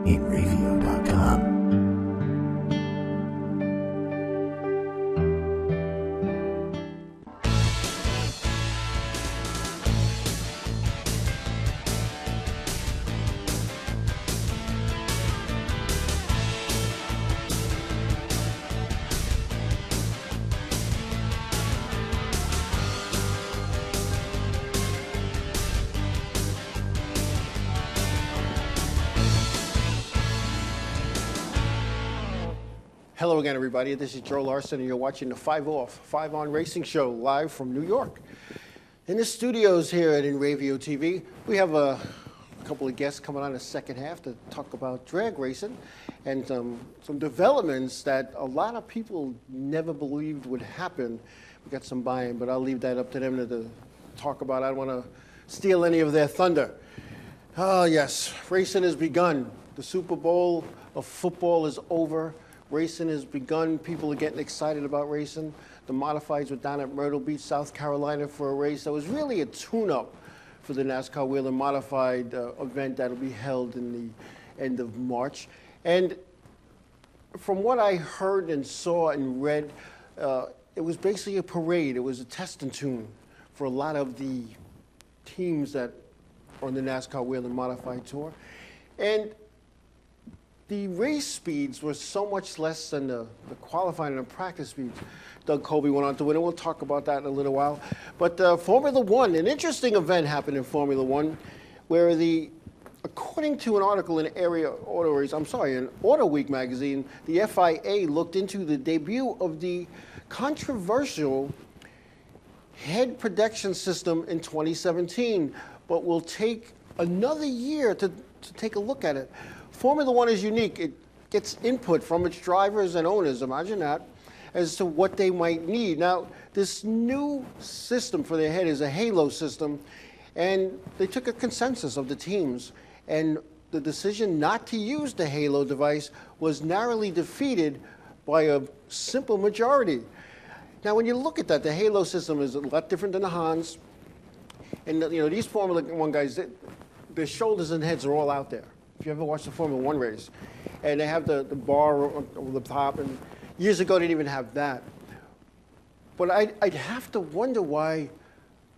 Inravio.com. Hello again, everybody. This is Joe Larson, and you're watching the 5 On Racing Show live from New York. In the studios here at Inravio TV, we have a couple of guests coming on the second half to talk about drag racing and some developments that a lot of people never believed would happen. We got some buy-in, but I'll leave that up to them to talk about. I don't want to steal any of their thunder. Oh, yes, racing has begun. The Super Bowl of football is over. Racing has begun. People are getting excited about racing. The modifieds were down at Myrtle Beach, South Carolina for a race that was really a tune-up for the NASCAR Wheel and Modified event that will be held in the end of March. And from what I heard and saw and read, it was basically a parade. It was a test and tune for a lot of the teams that are on the NASCAR Wheel and Modified Tour. And the race speeds were so much less than the qualifying and the practice speeds. Doug Colby went on to win, and we'll talk about that in a little while. But Formula One, an interesting event happened in Formula One, where according to an article in in Auto Week magazine, the FIA looked into the debut of the controversial head protection system in 2017, but will take another year to take a look at it. Formula One is unique. It gets input from its drivers and owners, imagine that, as to what they might need. Now, this new system for their head is a halo system, and they took a consensus of the teams, and the decision not to use the halo device was narrowly defeated by a simple majority. Now, when you look at that, the halo system is a lot different than the Hans, and these Formula One guys, their shoulders and heads are all out there. If you ever watched the Formula One race, and they have the bar over the top, and years ago they didn't even have that. But I'd have to wonder why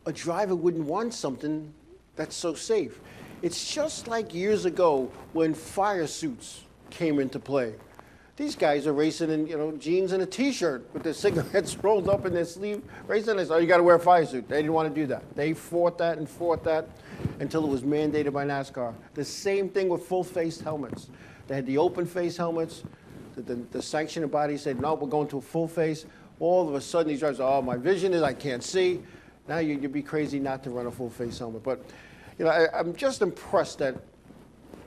a driver wouldn't want something that's so safe. It's just like years ago when fire suits came into play. These guys are racing in jeans and a T-shirt with their cigarettes rolled up in their sleeve, racing. They said, "Oh, you got to wear a fire suit." They didn't want to do that. They fought that until it was mandated by NASCAR. The same thing with full-face helmets. They had the open-face helmets. The sanctioning body said, "No, we're going to a full face." All of a sudden, these drivers, "Oh, my vision is I can't see." Now you'd be crazy not to run a full-face helmet. But I'm just impressed that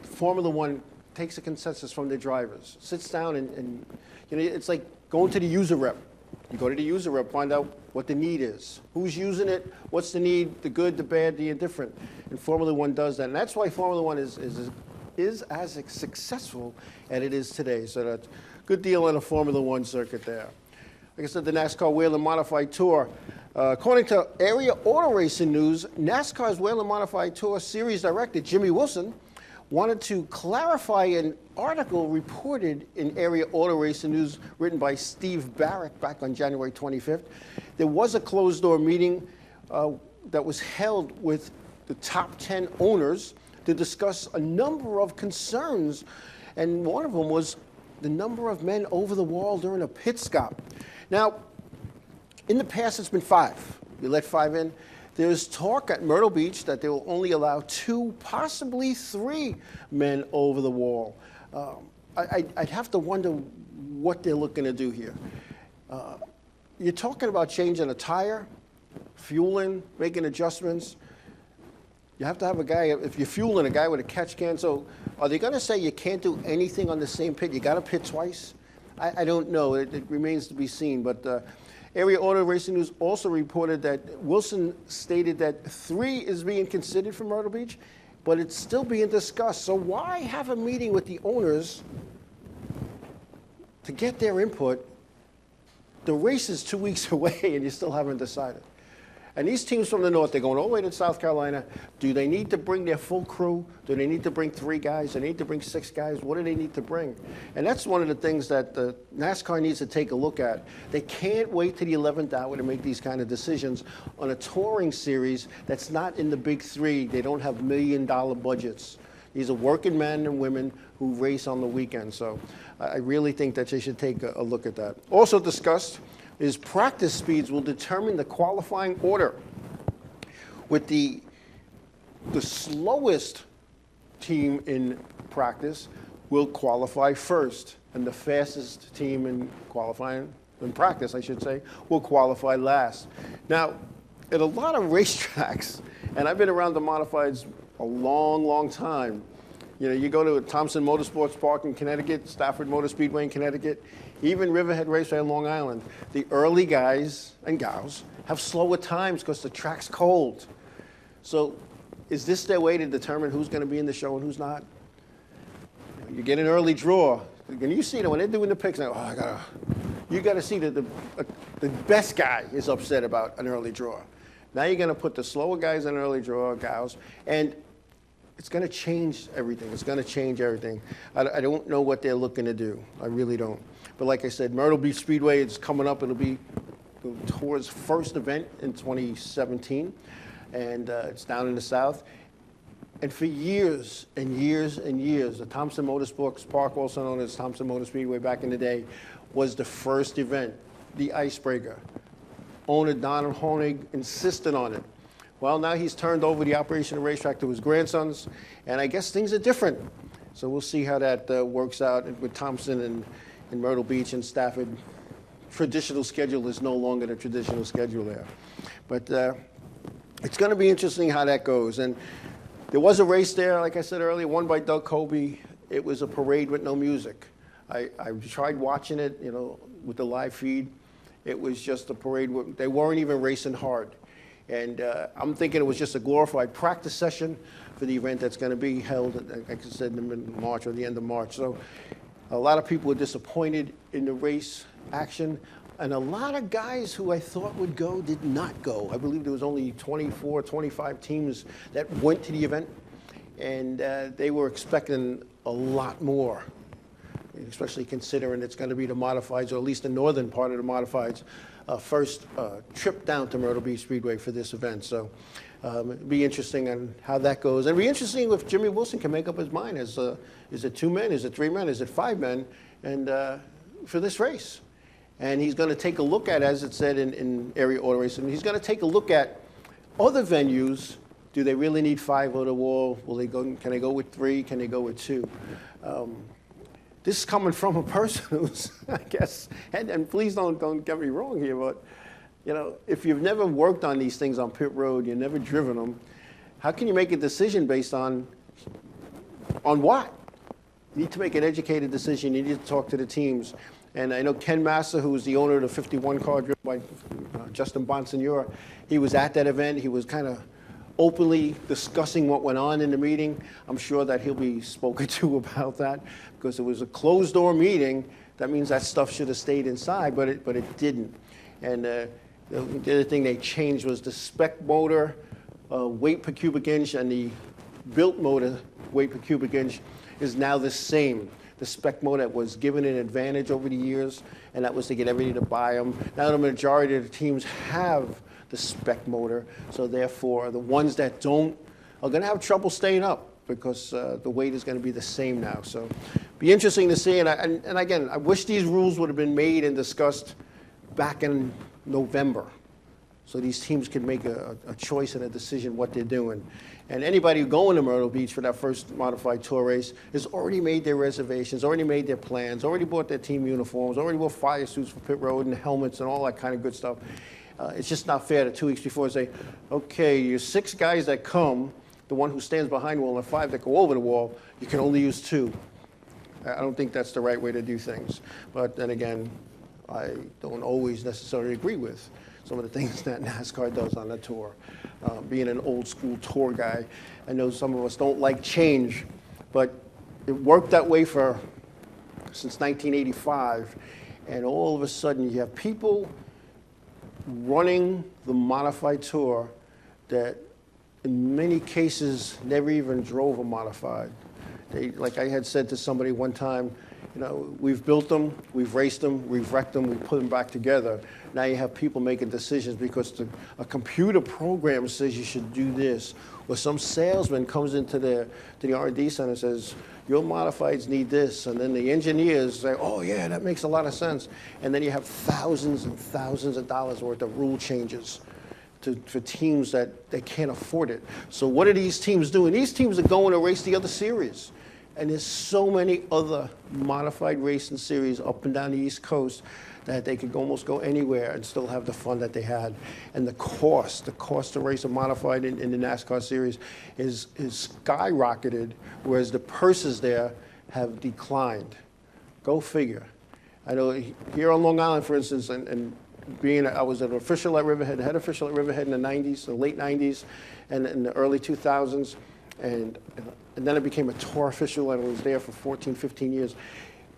Formula One takes a consensus from their drivers, sits down and it's like going to the user rep. You go to the user rep, find out what the need is, who's using it, what's the need, the good, the bad, the indifferent. And Formula One does that. And that's why Formula One is as successful as it is today. So that's a good deal on the Formula One circuit there. Like I said, the NASCAR Wheel and Modified Tour. According to Area Auto Racing News, NASCAR's Wheel and Modified Tour Series Director Jimmy Wilson wanted to clarify an article reported in Area Auto Racing News written by Steve Barrett back on January 25th. There was a closed-door meeting that was held with the top 10 owners to discuss a number of concerns, and one of them was the number of men over the wall during a pit stop. Now, in the past, it's been 5. You let 5 in. There's talk at Myrtle Beach that they will only allow 2, possibly 3 men over the wall. I'd have to wonder what they're looking to do here. You're talking about changing a tire, fueling, making adjustments. You have to have a guy, if you're fueling a guy with a catch can, so are they going to say you can't do anything on the same pit? You got to pit twice? I don't know. It remains to be seen. But Area Auto Racing News also reported that Wilson stated that 3 is being considered for Myrtle Beach, but it's still being discussed. So why have a meeting with the owners to get their input? The race is 2 weeks away and you still haven't decided. And these teams from the north, they're going all the way to South Carolina. Do they need to bring their full crew? Do they need to bring 3 guys? Do they need to bring 6 guys? What do they need to bring? And that's one of the things that the NASCAR needs to take a look at. They can't wait to the 11th hour to make these kind of decisions on a touring series that's not in the big 3. They don't have $1 million budgets. These are working men and women who race on the weekend. So I really think that they should take a look at that. Also discussed is practice speeds will determine the qualifying order, with the slowest team in practice will qualify first, and the fastest team in practice, I should say, will qualify last. Now, at a lot of racetracks, and I've been around the modifieds a long, long time. You know, you go to Thompson Motorsports Park in Connecticut, Stafford Motor Speedway in Connecticut, even Riverhead Raceway on Long Island. The early guys and gals have slower times because the track's cold. So is this their way to determine who's going to be in the show and who's not? You get an early draw. And you see that when they're doing the picks, like, you got to see that the best guy is upset about an early draw. Now you're going to put the slower guys in an early draw, gals, and it's going to change everything. It's going to change everything. I don't know what they're looking to do. I really don't. But like I said, Myrtle Beach Speedway is coming up. It'll be the tour's first event in 2017, and it's down in the South. And for years and years and years, the Thompson Motorsports Park, also known as Thompson Motor Speedway back in the day, was the first event, the icebreaker. Owner Don Honig insisted on it. Well, now he's turned over the operation of the racetrack to his grandsons, and I guess things are different. So we'll see how that works out with Thompson and Myrtle Beach and Stafford. Traditional schedule is no longer the traditional schedule there. But it's going to be interesting how that goes. And there was a race there, like I said earlier, won by Doug Colby. It was a parade with no music. I tried watching it, you know, with the live feed. It was just a parade. They weren't even racing hard. And I'm thinking it was just a glorified practice session for the event that's going to be held, like I said, in March or the end of March. So a lot of people were disappointed in the race action. And a lot of guys who I thought would go did not go. I believe there was only 24, 25 teams that went to the event. And they were expecting a lot more, especially considering it's going to be the modifieds, or at least the northern part of the modifieds, first trip down to Myrtle Beach Speedway for this event. So it'll be interesting on how that goes. And it'll be interesting if Jimmy Wilson can make up his mind. Is it 2 men? Is it 3 men? Is it 5 men? And for this race. And he's going to take a look at, as it said in area auto racing, he's going to take a look at other venues. Do they really need 5 on the wall? Can they go with 3? Can they go with 2? This is coming from a person who's, I guess, and please don't get me wrong here, but you know, if you've never worked on these things on pit road, you've never driven them, how can you make a decision based on what? You need to make an educated decision. You need to talk to the teams. And I know Ken Massa, who was the owner of the 51 car driven by Justin Bonsignor, he was at that event. He was kind of openly discussing what went on in the meeting. I'm sure that he'll be spoken to about that, because it was a closed-door meeting. That means that stuff should have stayed inside, but it didn't. And the other thing they changed was the spec motor weight per cubic inch and the built motor weight per cubic inch is now the same. The spec motor was given an advantage over the years, and that was to get everybody to buy them. Now the majority of the teams have the spec motor, so therefore the ones that don't are going to have trouble staying up, because the weight is going to be the same now. So be interesting to see. And again, I wish these rules would have been made and discussed back in November, so these teams could make a choice and a decision what they're doing. And anybody going to Myrtle Beach for that first modified tour race has already made their reservations, already made their plans, already bought their team uniforms, already bought fire suits for pit road and helmets and all that kind of good stuff. It's just not fair to 2 weeks before say, okay, your 6 guys that come, the one who stands behind the wall, and 5 that go over the wall, you can only use 2. I don't think that's the right way to do things. But then again, I don't always necessarily agree with some of the things that NASCAR does on the tour. Being an old school tour guy, I know some of us don't like change, but it worked that way since 1985, and all of a sudden you have people running the modified tour that in many cases never even drove a modified. Like I had said to somebody one time, you know, we've built them, we've raced them, we've wrecked them, we put them back together. Now you have people making decisions because a computer program says you should do this, or some salesman comes into the R&D center and says, your modifieds need this, and then the engineers say, oh yeah, that makes a lot of sense. And then you have thousands and thousands of dollars worth of rule changes for teams that they can't afford it. So what are these teams doing? These teams are going to race the other series. And there's so many other modified racing series up and down the East Coast that they could almost go anywhere and still have the fun that they had. And the cost to race a modified in the NASCAR series is skyrocketed, whereas the purses there have declined. Go figure. I know here on Long Island, for instance, and I was an official at Riverhead, head official at Riverhead in the 90s, the late 90s, and in the early 2000s. And then I became a tour official and I was there for 14, 15 years.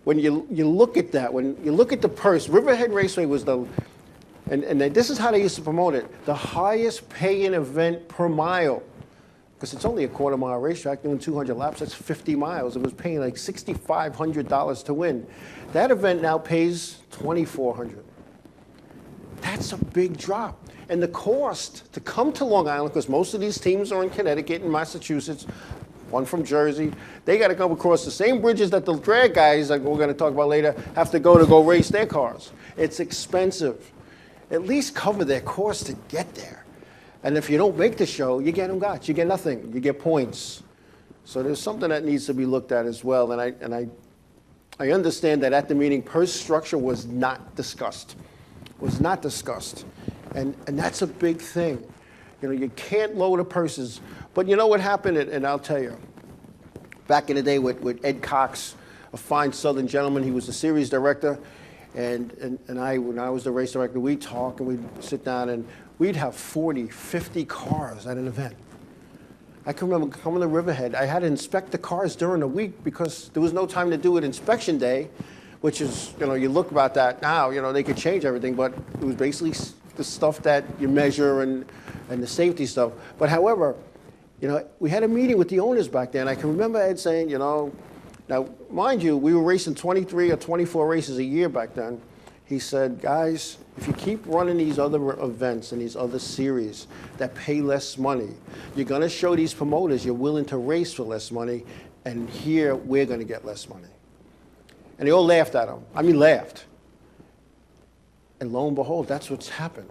When you look at that, when you look at the purse, Riverhead Raceway was and this is how they used to promote it, the highest paying event per mile. Because it's only a quarter-mile racetrack doing 200 laps, that's 50 miles. It was paying like $6,500 to win. That event now pays $2,400. That's a big drop. And the cost to come to Long Island, because most of these teams are in Connecticut and Massachusetts, one from Jersey, they got to come across the same bridges that the drag guys, like we're going to talk about later, have to go race their cars. It's expensive. At least cover their cost to get there. And if you don't make the show, you get them got. You get nothing. You get points. So there's something that needs to be looked at as well. And I understand that at the meeting, purse structure was not discussed. Was not discussed. And that's a big thing. You know, you can't lower the purses. But you know what happened? And I'll tell you. Back in the day with Ed Cox, a fine Southern gentleman, he was the series director. And when I was the race director, we'd talk and we'd sit down and we'd have 40, 50 cars at an event. I can remember coming to Riverhead. I had to inspect the cars during the week because there was no time to do it inspection day, which is, you know, you look about that now, you know, they could change everything, but it was basically the stuff that you measure and the safety stuff. But however, you know, we had a meeting with the owners back then. I can remember Ed saying, you know, now, mind you, we were racing 23 or 24 races a year back then. He said, guys, if you keep running these other events and these other series that pay less money, you're going to show these promoters you're willing to race for less money, and here we're going to get less money. And they all laughed at him. I mean, laughed. And lo and behold, that's what's happened.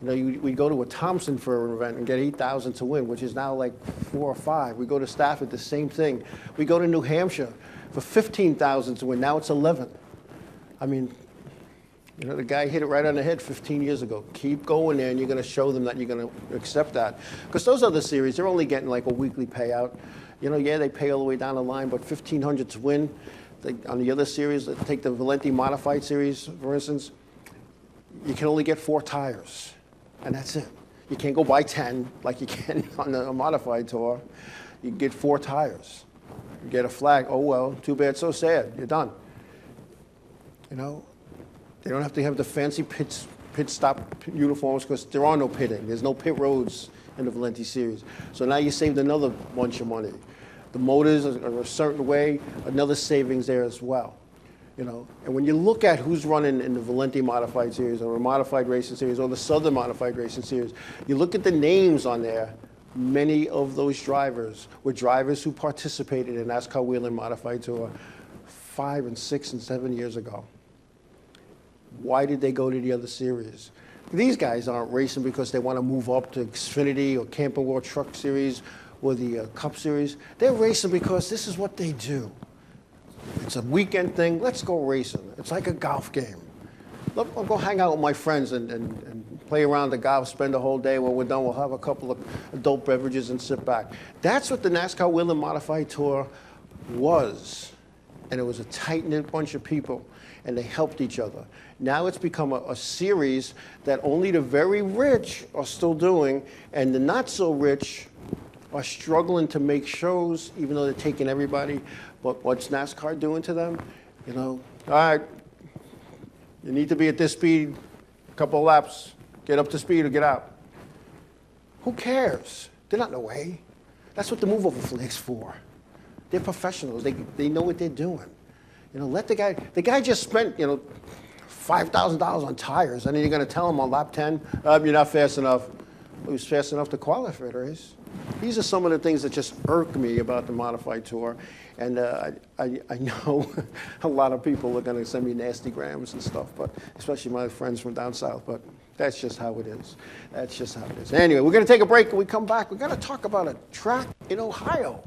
You know, we go to a Thompson for an event and get 8,000 to win, which is now like 4 or 5. We go to Stafford, the same thing. We go to New Hampshire for 15,000 to win. Now it's 11. I mean, you know, the guy hit it right on the head 15 years ago. Keep going there, and you're going to show them that you're going to accept that. Because those other series, they're only getting like a weekly payout. You know, yeah, they pay all the way down the line, but 1,500 to win. On the other series, take the Valenti Modified series, for instance, you can only get 4 tires. And that's it. You can't go buy 10 like you can on a modified tour. You get 4 tires. You get a flag. Oh, well, too bad, so sad. You're done. You know, they don't have to have the fancy pit stop uniforms because there are no pitting. There's no pit roads in the Valenti series. So now you saved another bunch of money. The motors are a certain way, another savings there as well. You know, and when you look at who's running in the Valenti Modified Series or the Modified Racing Series or the Southern Modified Racing Series, you look at the names on there, many of those drivers were drivers who participated in NASCAR Whelen Modified Tour 5 and 6 and 7 years ago. Why did they go to the other series? These guys aren't racing because they want to move up to Xfinity or Camping World Truck Series or the Cup Series. They're racing because this is what they do. It's a weekend thing. Let's go racing. It's like a golf game. I'll go hang out with my friends and play around the golf, spend the whole day. When we're done, we'll have a couple of adult beverages and sit back. That's what the NASCAR Whelen Modified Tour was. And it was a tight-knit bunch of people, and they helped each other. Now it's become a series that only the very rich are still doing, and the not-so-rich are struggling to make shows, even though they're taking everybody. But what's NASCAR doing to them? You know, all right, you need to be at this speed, a couple of laps, get up to speed or get out. Who cares? They're not in the way. That's what the move over flag's for. They're professionals. They know what they're doing. Let the guy just spent, $5,000 on tires, and then you're going to tell him on lap 10, you're not fast enough. Well, he was fast enough to qualify the race. These are some of the things that just irk me about the modified tour. And I know a lot of people are going to send me nasty grams and stuff, but especially my friends from down south. But that's just how it is. That's just how it is. Anyway, we're going to take a break. When we come back, we're going to talk about a track in Ohio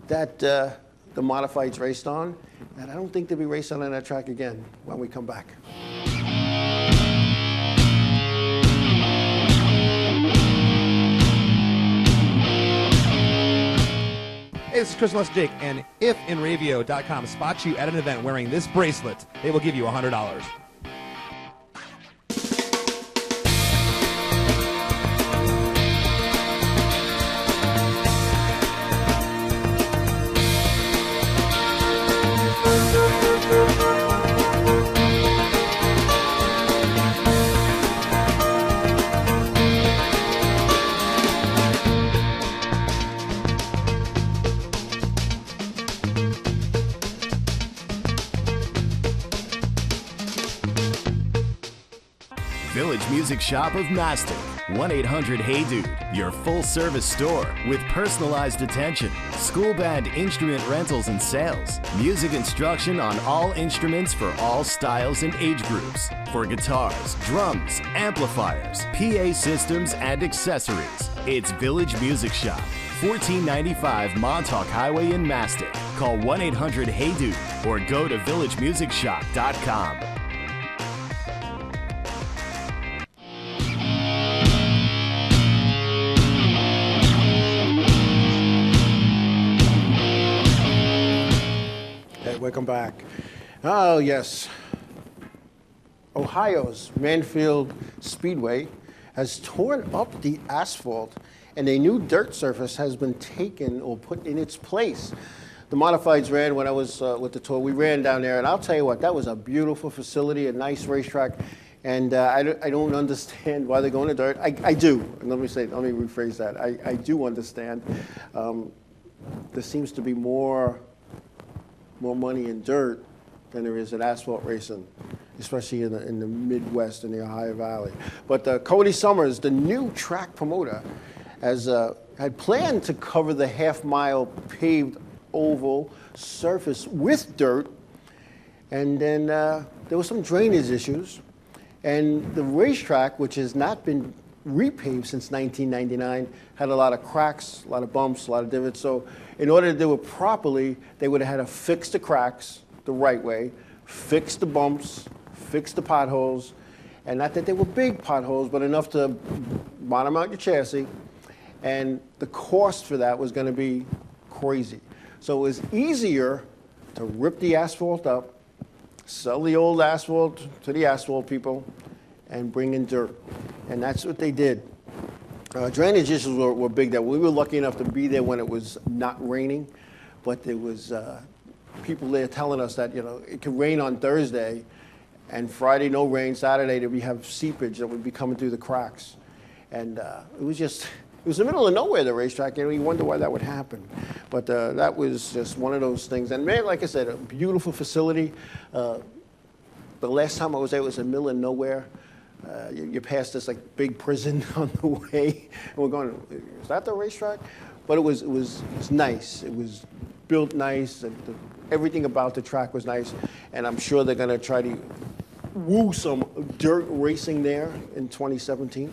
that the modifieds raced on. And I don't think they'll be racing on that track again when we come back. Hey, this is Chris Jake, and if Inravio.com spots you at an event wearing this bracelet, they will give you $100. Village Music Shop of Mastic. 1-800-HEY-DUDE. Your full-service store with personalized attention, school band instrument rentals and sales, music instruction on all instruments for all styles and age groups, for guitars, drums, amplifiers, PA systems, and accessories. It's Village Music Shop, 1495 Montauk Highway in Mastic. Call 1-800-HEY-DUDE or go to villagemusicshop.com. Welcome back. Oh, yes. Ohio's Manfield Speedway has torn up the asphalt, and a new dirt surface has been taken or put in its place. The modifieds ran when I was with the tour. We ran down there, and I'll tell you what, that was a beautiful facility, a nice racetrack, and I don't understand why they're going to dirt. I do. Let me rephrase that. I do understand. There seems to be more money in dirt than there is in asphalt racing, especially in the Midwest and the Ohio Valley. But Cody Summers, the new track promoter, had planned to cover the half-mile paved oval surface with dirt, and then there were some drainage issues, and the racetrack, which has not been repaved since 1999, had a lot of cracks, a lot of bumps, a lot of divots. So in order to do it properly, they would have had to fix the cracks the right way, fix the bumps, fix the potholes, and not that they were big potholes, but enough to bottom out your chassis. And the cost for that was going to be crazy. So it was easier to rip the asphalt up, sell the old asphalt to the asphalt people, and bring in dirt. And that's what they did. Drainage issues were big there. We were lucky enough to be there when it was not raining, but there was people there telling us that it could rain on Thursday, and Friday no rain, Saturday we have seepage that would be coming through the cracks. And it was the middle of nowhere, the racetrack, and you wonder why that would happen. But that was just one of those things. And man, like I said, a beautiful facility. The last time I was there, it was in the middle of nowhere. You pass this big prison on the way, and we're going, is that the racetrack? But it was nice. It was built nice, and everything about the track was nice. And I'm sure they're going to try to woo some dirt racing there in 2017.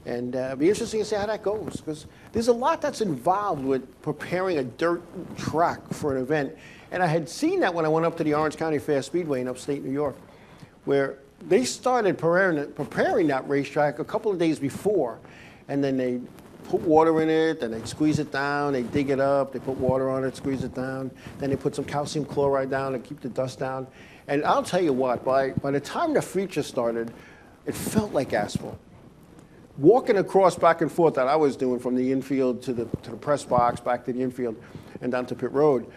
And it'll be interesting to see how that goes, because there's a lot that's involved with preparing a dirt track for an event. And I had seen that when I went up to the Orange County Fair Speedway in upstate New York, where they started preparing that racetrack a couple of days before, and then they put water in it, then they squeeze it down, they dig it up, they put water on it, squeeze it down, then they put some calcium chloride down to keep the dust down. And I'll tell you what, by the time the feature started, it felt like asphalt. Walking across back and forth that I was doing from the infield to the press box, back to the infield, and down to pit road,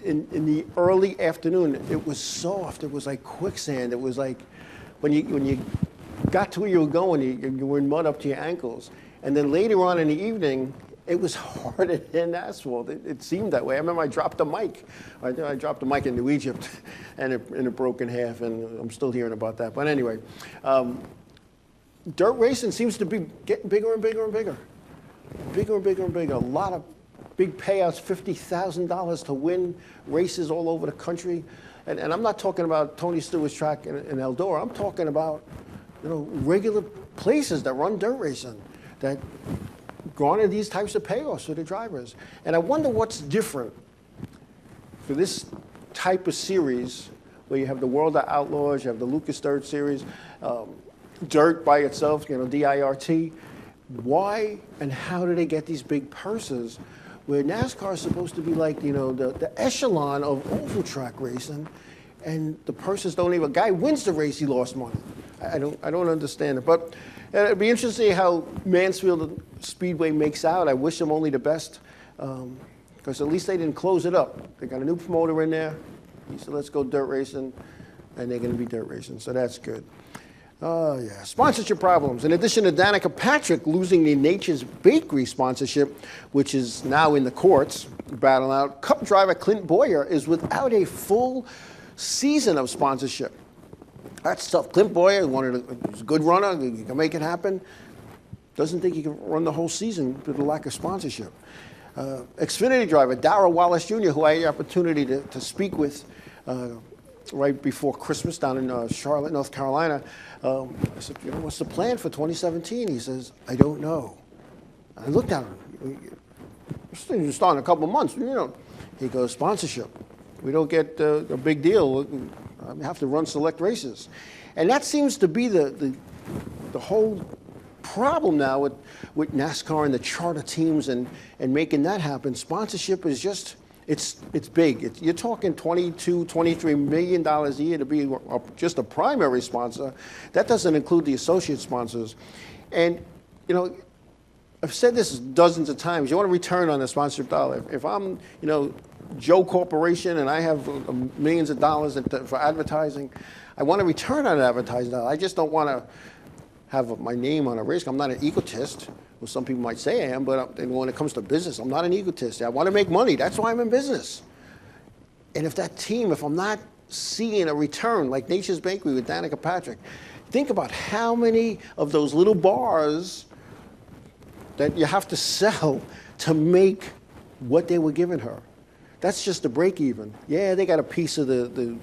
in the early afternoon, it was soft. It was like quicksand. It was like when you got to where you were going, you were in mud up to your ankles. And then later on in the evening, it was harder than asphalt. It seemed that way. I remember I dropped a mic. I dropped a mic into Egypt, and it broke in half, and I'm still hearing about that. But anyway, dirt racing seems to be getting bigger and bigger and bigger. Bigger and bigger and bigger. A lot of big payouts, $50,000 to win races all over the country. And I'm not talking about Tony Stewart's track in Eldora. I'm talking about, regular places that run dirt racing that garner these types of payoffs for the drivers. And I wonder what's different for this type of series where you have the World of Outlaws, you have the Lucas Dirt Series, Dirt by itself, DIRT. Why and how do they get these big purses where NASCAR is supposed to be like, the echelon of oval track racing, and the purses don't even, a guy wins the race, he lost money. I don't understand it. But it'd be interesting to see how Mansfield Speedway makes out. I wish them only the best, because at least they didn't close it up. They got a new promoter in there. He said, let's go dirt racing, and they're going to be dirt racing, so that's good. Oh, yeah. Sponsorship problems. In addition to Danica Patrick losing the Nature's Bakery sponsorship, which is now in the courts, battling out, Cup driver Clint Boyer is without a full season of sponsorship. That's tough. Clint Boyer, he's a good runner, he can make it happen. Doesn't think he can run the whole season due to lack of sponsorship. Xfinity driver Darrell Wallace Jr., who I had the opportunity to speak with right before Christmas down in Charlotte, North Carolina. I said, what's the plan for 2017? He says, I don't know. I looked at him. This thing is starting in a couple of months. He goes, sponsorship. We don't get a big deal. I have to run select races. And that seems to be the whole problem now with NASCAR and the charter teams and making that happen. Sponsorship is just, it's big. You're talking $22, $23 million a year to be just a primary sponsor. That doesn't include the associate sponsors. And, I've said this dozens of times. You want to return on the sponsorship dollar. If I'm, Joe Corporation and I have millions of dollars for advertising, I want to return on advertising dollar. I just don't want to have my name on a race. I'm not an egotist. Well, some people might say I am, but when it comes to business, I'm not an egotist. I want to make money. That's why I'm in business. And if that team, if I'm not seeing a return, like Nature's Bakery with Danica Patrick, think about how many of those little bars that you have to sell to make what they were giving her. That's just the break even. Yeah, they got a piece of the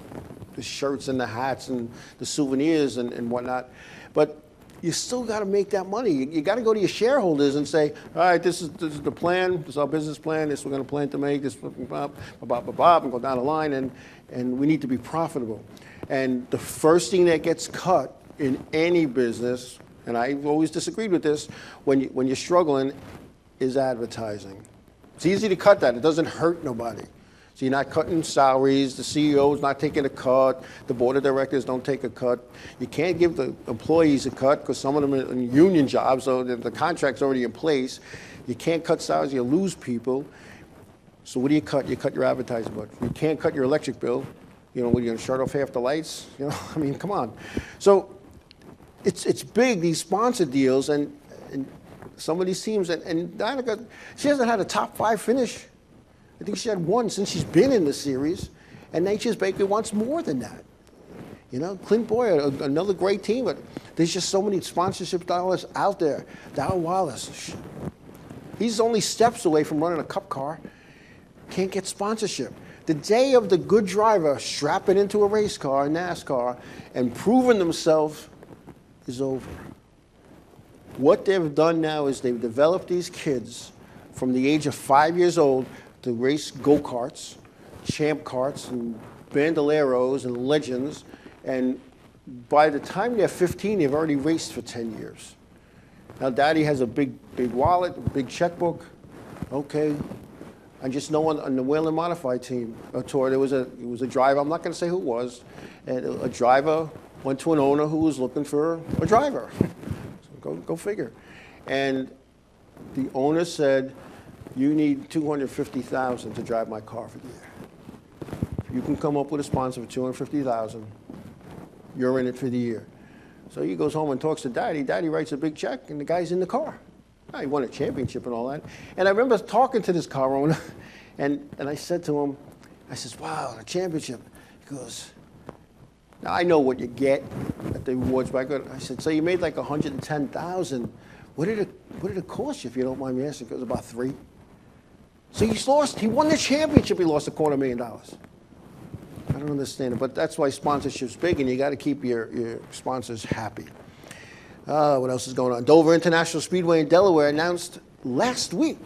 shirts and the hats and the souvenirs and whatnot, but you still got to make that money. You got to go to your shareholders and say, all right, this is the plan, this is our business plan, this we're going to plan to make, this, and go down the line, and we need to be profitable. And the first thing that gets cut in any business, and I've always disagreed with this, when you're struggling, is advertising. It's easy to cut that. It doesn't hurt nobody. So you're not cutting salaries. The CEO's not taking a cut. The board of directors don't take a cut. You can't give the employees a cut because some of them are in union jobs, so the contract's already in place. You can't cut salaries. You lose people. So what do you cut? You cut your advertising budget. You can't cut your electric bill. What, you're going to shut off half the lights? I mean, come on. So it's big, these sponsor deals, and some of these teams, and Danica, she hasn't had a top 5 finish. I think she had one since she's been in the series, and Nature's Bakery wants more than that. Clint Boyer, another great team, but there's just so many sponsorship dollars out there. Darrell Wallace, he's only steps away from running a cup car, can't get sponsorship. The day of the good driver strapping into a race car, NASCAR, and proving themselves is over. What they've done now is they've developed these kids from the age of 5 years old to race go-karts, champ karts, and bandoleros and legends. And by the time they're 15, they've already raced for 10 years. Now, Daddy has a big wallet, a big checkbook. Okay. I just know on the Whelen Modified team tour, there was a driver, I'm not going to say who it was, and a driver went to an owner who was looking for a driver. Go figure. And the owner said, you need $250,000 to drive my car for the year. If you can come up with a sponsor for $250,000, you're in it for the year. So he goes home and talks to Daddy. Daddy writes a big check, and the guy's in the car. He won a championship and all that. And I remember talking to this car owner, and I said to him, I says, wow, a championship. He goes, now I know what you get at the awards, but I said, so you made like $110,000. What did it cost you, if you don't mind me asking? It was about $3. So he won the championship, he lost $250,000. I don't understand it, but that's why sponsorship's big, and you got to keep your sponsors happy. What else is going on? Dover International Speedway in Delaware announced last week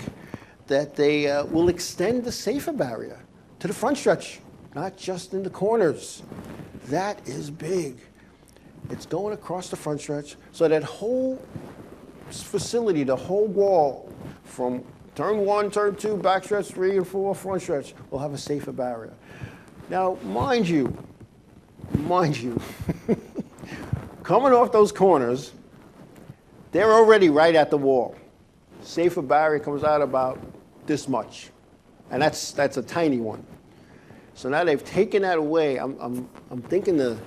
that they will extend the safer barrier to the front stretch, not just in the corners. That is big. It's going across the front stretch, so that whole facility, the whole wall, from turn 1, turn 2, backstretch 3 and 4, front stretch, will have a safer barrier. Now, mind you, coming off those corners, they're already right at the wall. Safer barrier comes out about this much, and that's a tiny one. So now they've taken that away. I'm thinking they're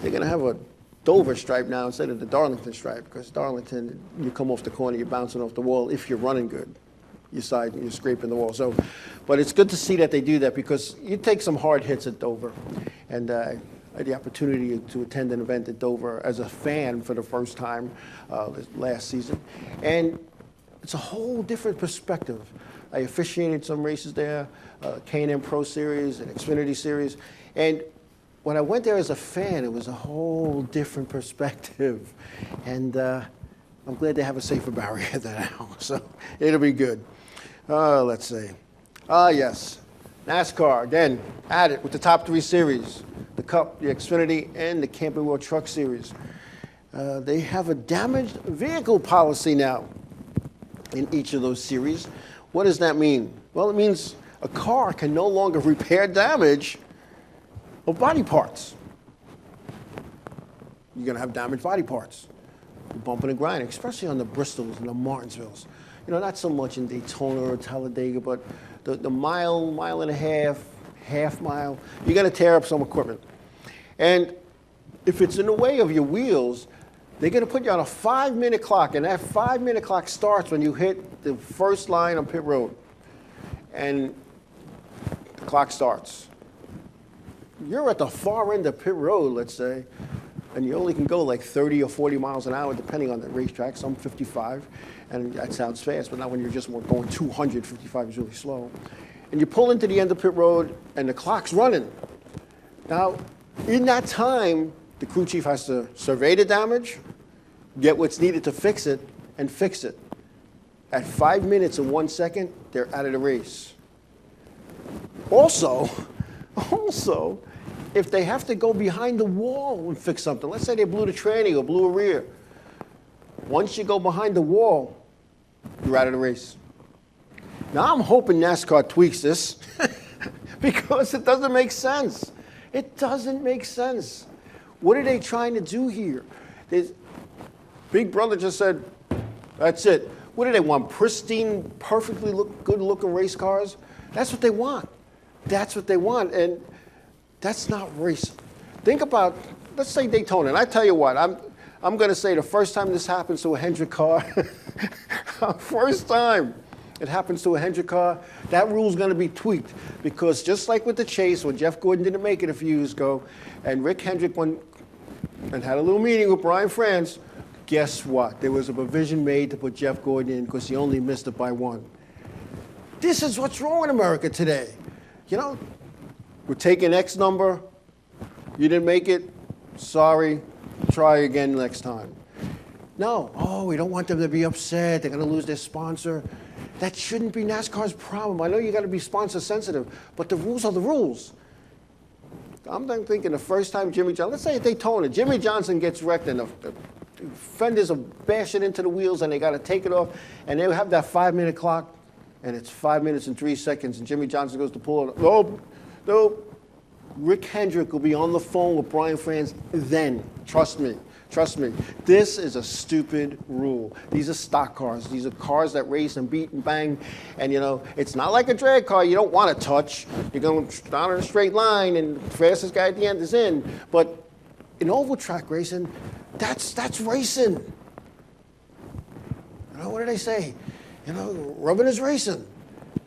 going to have a Dover stripe now instead of the Darlington stripe, because Darlington, you come off the corner, you're bouncing off the wall if you're running good. You're scraping the wall. So, but it's good to see that they do that, because you take some hard hits at Dover. And I had the opportunity to attend an event at Dover as a fan for the first time last season. And it's a whole different perspective. I officiated some races there, K&M Pro Series and Xfinity Series. And when I went there as a fan, it was a whole different perspective. And I'm glad they have a safer barrier there now. So it'll be good. Let's see. Yes. NASCAR, again, at it with the top 3 series, the Cup, the Xfinity, and the Camping World Truck Series. They have a damaged vehicle policy now in each of those series. What does that mean? Well, it means a car can no longer repair damage of body parts. You're going to have damaged body parts. You're bumping and grinding, especially on the Bristols and the Martinsvilles. You know, not so much in Daytona or Talladega, but the mile and a half mile, you're going to tear up some equipment. And if it's in the way of your wheels, they're going to put you on a 5-minute clock, and that 5-minute clock starts when you hit the first line on pit road. And the clock starts. You're at the far end of pit road, let's say, and you only can go like 30 or 40 miles an hour, depending on the racetrack, some 55, and that sounds fast, but not when you're just going 200, 55 is really slow. And you pull into the end of pit road, and the clock's running. Now, in that time, the crew chief has to survey the damage, get what's needed to fix it, and fix it. At 5 minutes and 1 second, they're out of the race. Also, if they have to go behind the wall and fix something, let's say they blew the tranny or blew a rear, once you go behind the wall, you're out of the race. Now, I'm hoping NASCAR tweaks this because it doesn't make sense. It doesn't make sense. What are they trying to do here? Big Brother just said, that's it. What do they want? Pristine, perfectly good-looking race cars? That's what they want. That's what they want, and that's not racing. Think about, let's say Daytona, and I tell you what, I'm going to say the first time this happens to a Hendrick car, first time it happens to a Hendrick car, that rule's going to be tweaked, because just like with the Chase, when Jeff Gordon didn't make it a few years ago, and Rick Hendrick went and had a little meeting with Brian France, guess what? There was a provision made to put Jeff Gordon in because he only missed it by 1. This is what's wrong in America today. You know, we're taking X number, you didn't make it, sorry, try again next time. No, we don't want them to be upset, they're going to lose their sponsor. That shouldn't be NASCAR's problem. I know you got to be sponsor sensitive, but the rules are the rules. I'm thinking the first time Jimmy Johnson, let's say at Daytona, Jimmy Johnson gets wrecked and the fenders are bashing into the wheels and they got to take it off, and they have that 5-minute clock, and it's 5 minutes and 3 seconds, and Jimmy Johnson goes to pull it. Nope. Rick Hendrick will be on the phone with Brian France then. Trust me. This is a stupid rule. These are stock cars. These are cars that race and beat and bang. And, you know, it's not like a drag car you don't want to touch. You're going down in a straight line, and the fastest guy at the end is in. But in oval track racing, That's racing. You know, what do they say? You know, rubbing is racing.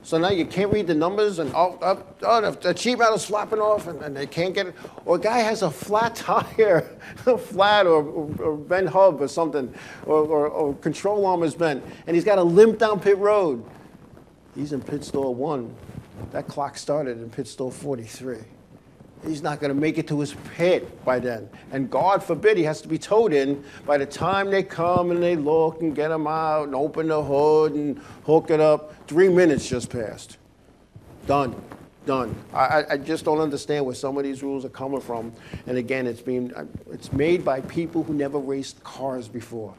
So now you can't read the numbers, and the sheet metal's flopping off, and they can't get it. Or a guy has a flat tire, flat or bent hub or something, or control arm is bent, and he's got to limp down pit road. He's in pit stall 1. That clock started in pit stall 43. He's not going to make it to his pit by then. And God forbid he has to be towed in. By the time they come and they look and get him out and open the hood and hook it up, 3 minutes just passed. Done. I just don't understand where some of these rules are coming from. And again, it's made by people who never raced cars before.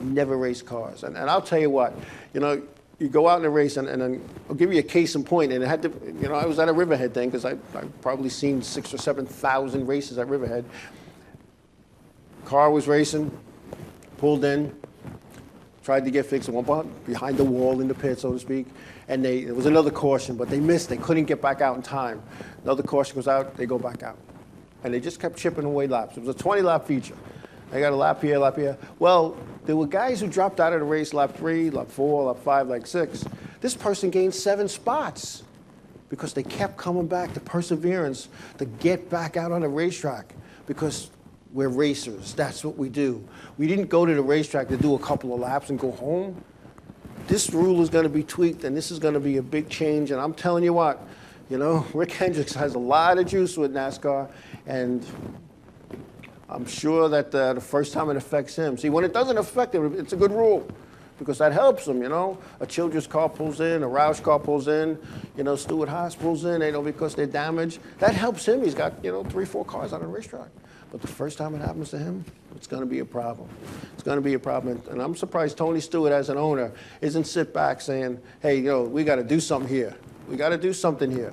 Never raced cars. And I'll tell you what, you know, you go out in a race, and then I'll give you a case in point. And it had to, you know, I was at a Riverhead thing because I've probably seen 6,000 or 7,000 races at Riverhead. Car was racing, pulled in, tried to get fixed, went behind the wall in the pit, so to speak. And there was another caution, but they missed. They couldn't get back out in time. Another caution goes out, they go back out. And they just kept chipping away laps. It was a 20-lap feature. I got a lap here, lap here. Well, there were guys who dropped out of the race lap 3, lap 4, lap 5, lap 6. This person gained 7 spots because they kept coming back, the perseverance to get back out on the racetrack, because we're racers. That's what we do. We didn't go to the racetrack to do a couple of laps and go home. This rule is going to be tweaked, and this is going to be a big change. And I'm telling you what, you know, Rick Hendricks has a lot of juice with NASCAR, and I'm sure that the first time it affects him. See, when it doesn't affect him, it's a good rule, because that helps him, you know. A Childress car pulls in, a Roush car pulls in, you know, Stewart Haas pulls in, you know, because they're damaged. That helps him. He's got, you know, 3, 4 cars on the racetrack. But the first time it happens to him, it's going to be a problem. It's going to be a problem. And I'm surprised Tony Stewart, as an owner, isn't sit back saying, hey, you know, we got to do something here. We got to do something here.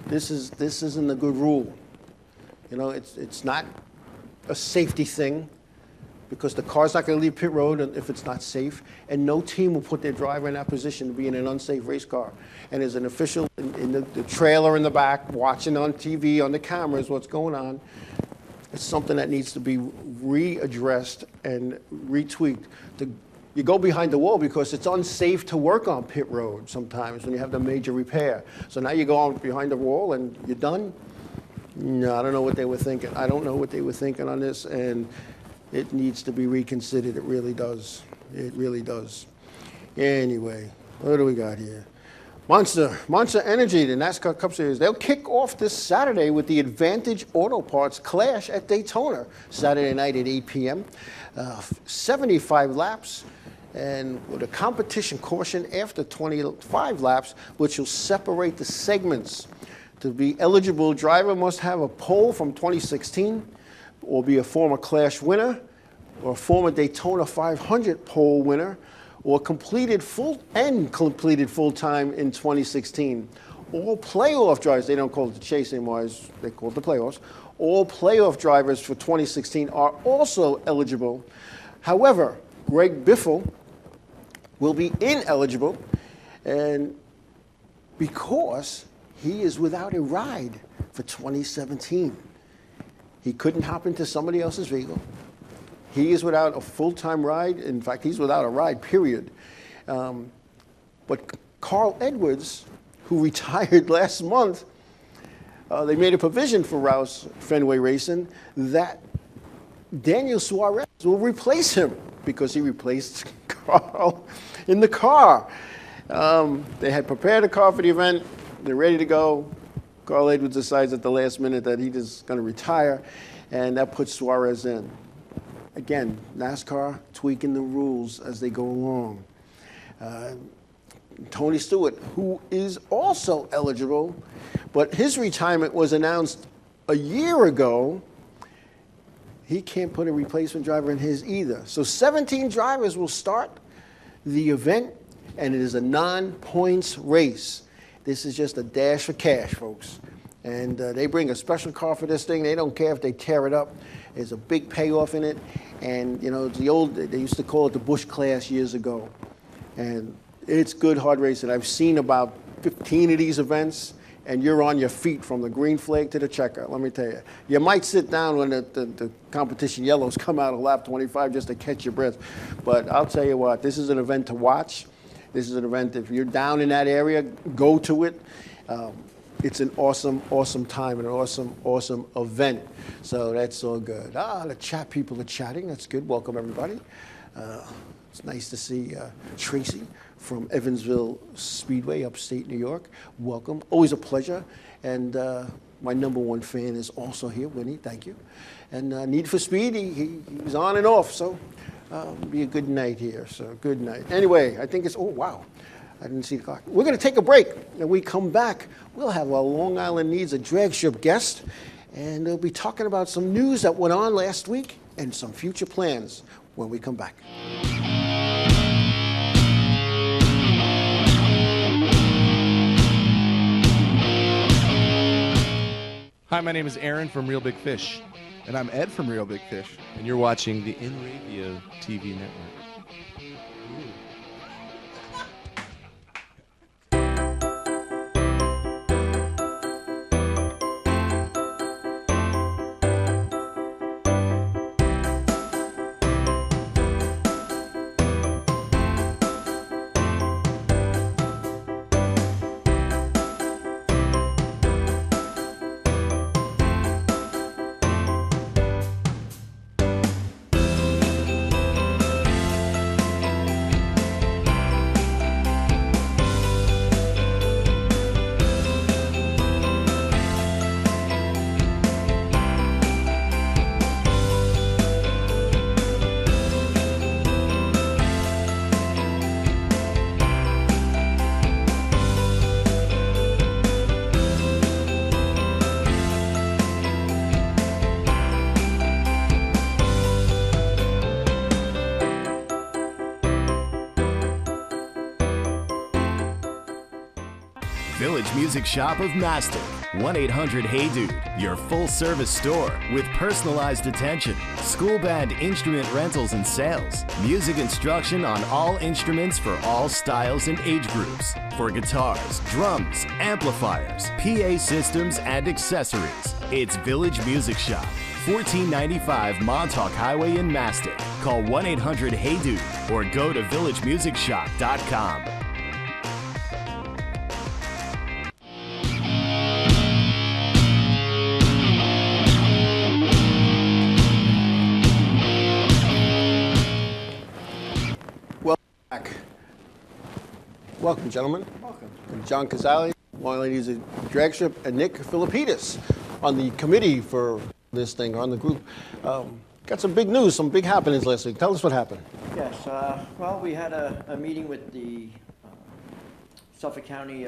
This isn't a good rule. You know, it's not a safety thing, because the car's not going to leave pit road if it's not safe, and no team will put their driver in that position to be in an unsafe race car. And there's an official in the trailer in the back watching on TV, on the cameras, what's going on. It's something that needs to be readdressed and retweaked. You go behind the wall because it's unsafe to work on pit road sometimes when you have the major repair. So now you go on behind the wall and you're done. No, I don't know what they were thinking. I don't know what they were thinking on this, and it needs to be reconsidered. It really does. It really does. Anyway, what do we got here? Monster Energy, the NASCAR Cup Series. They'll kick off this Saturday with the Advantage Auto Parts Clash at Daytona, Saturday night at 8 p.m. 75 laps, and with a competition caution after 25 laps, which will separate the segments. To be eligible, driver must have a pole from 2016, or be a former Clash winner, or a former Daytona 500 pole winner, or completed full-time in 2016. All playoff drivers, they don't call it the chase anymore, they call it the playoffs. All playoff drivers for 2016 are also eligible. However, Greg Biffle will be ineligible, and because he is without a ride for 2017. He couldn't hop into somebody else's vehicle. He is without a full-time ride. In fact, he's without a ride, period. But Carl Edwards, who retired last month, they made a provision for Rouse Fenway Racing that Daniel Suarez will replace him, because he replaced Carl in the car. They had prepared a car for the event. They're ready to go. Carl Edwards decides at the last minute that he's just going to retire, and that puts Suarez in. Again, NASCAR tweaking the rules as they go along. Tony Stewart, who is also eligible, but his retirement was announced a year ago. He can't put a replacement driver in his either. So 17 drivers will start the event, and it is a non-points race. This is just a dash for cash, folks. And they bring a special car for this thing. They don't care if they tear it up. There's a big payoff in it. And, you know, it's the old, they used to call it the Busch Class years ago. And it's good hard racing. I've seen about 15 of these events, and you're on your feet from the green flag to the checkout, let me tell you. You might sit down when the competition yellows come out of lap 25 just to catch your breath. But I'll tell you what, this is an event to watch. This is an event, if you're down in that area, go to it. It's an awesome, awesome time and an awesome, awesome event. So that's all good. The chat people are chatting. That's good. Welcome, everybody. It's nice to see Tracy from Evansville Speedway, upstate New York. Welcome. Always a pleasure. And my #1 fan is also here, Winnie. Thank you. And Need for Speed, he's on and off. So be a good night here. So good night. Anyway, I think it's, oh, wow. I didn't see the clock. We're going to take a break. When we come back, we'll have a Long Island Needs a Drag Strip guest, and we'll be talking about some news that went on last week and some future plans when we come back. Hi, my name is Aaron from Real Big Fish. And I'm Ed from Real Big Fish. And you're watching the Inravio TV network. Village Music Shop of Mastic. 1-800-HEY-DUDE, your full-service store with personalized attention, school band instrument rentals and sales, music instruction on all instruments for all styles and age groups, for guitars, drums, amplifiers, PA systems, and accessories. It's Village Music Shop, 1495 Montauk Highway in Mastic. Call 1-800-HEY-DUDE or go to villagemusicshop.com. Welcome, gentlemen. Welcome. John Casale, Long Island Needs a Drag Strip, and Nick Philippidis on the committee for this thing, on the group. Got some big news, some big happenings last week. Tell us what happened. Yes, well, we had a meeting with the Suffolk County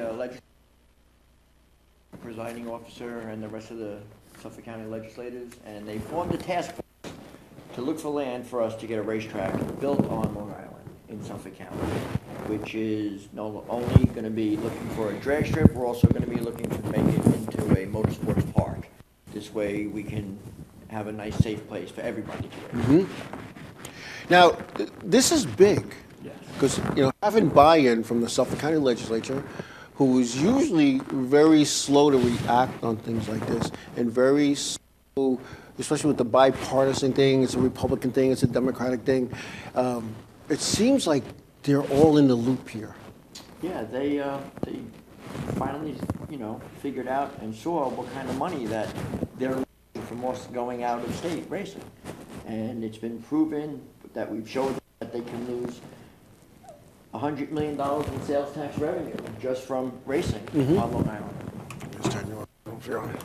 presiding officer and the rest of the Suffolk County legislators, and they formed a task force to look for land for us to get a racetrack built on Long Island in Suffolk County, which is not only going to be looking for a drag strip, we're also going to be looking to make it into a motorsports park. This way we can have a nice, safe place for everybody to race. Now, this is big. Yes. Because, having buy-in from the Suffolk County legislature, who is usually very slow to react on things like this, and very slow, especially with the bipartisan thing, it's a Republican thing, it's a Democratic thing. It seems like they're all in the loop here. Yeah, they finally, figured out and saw what kind of money that they're losing from us going out of state racing. And it's been proven that we've shown that they can lose $100 million in sales tax revenue just from racing on Long Island. Just turn you on.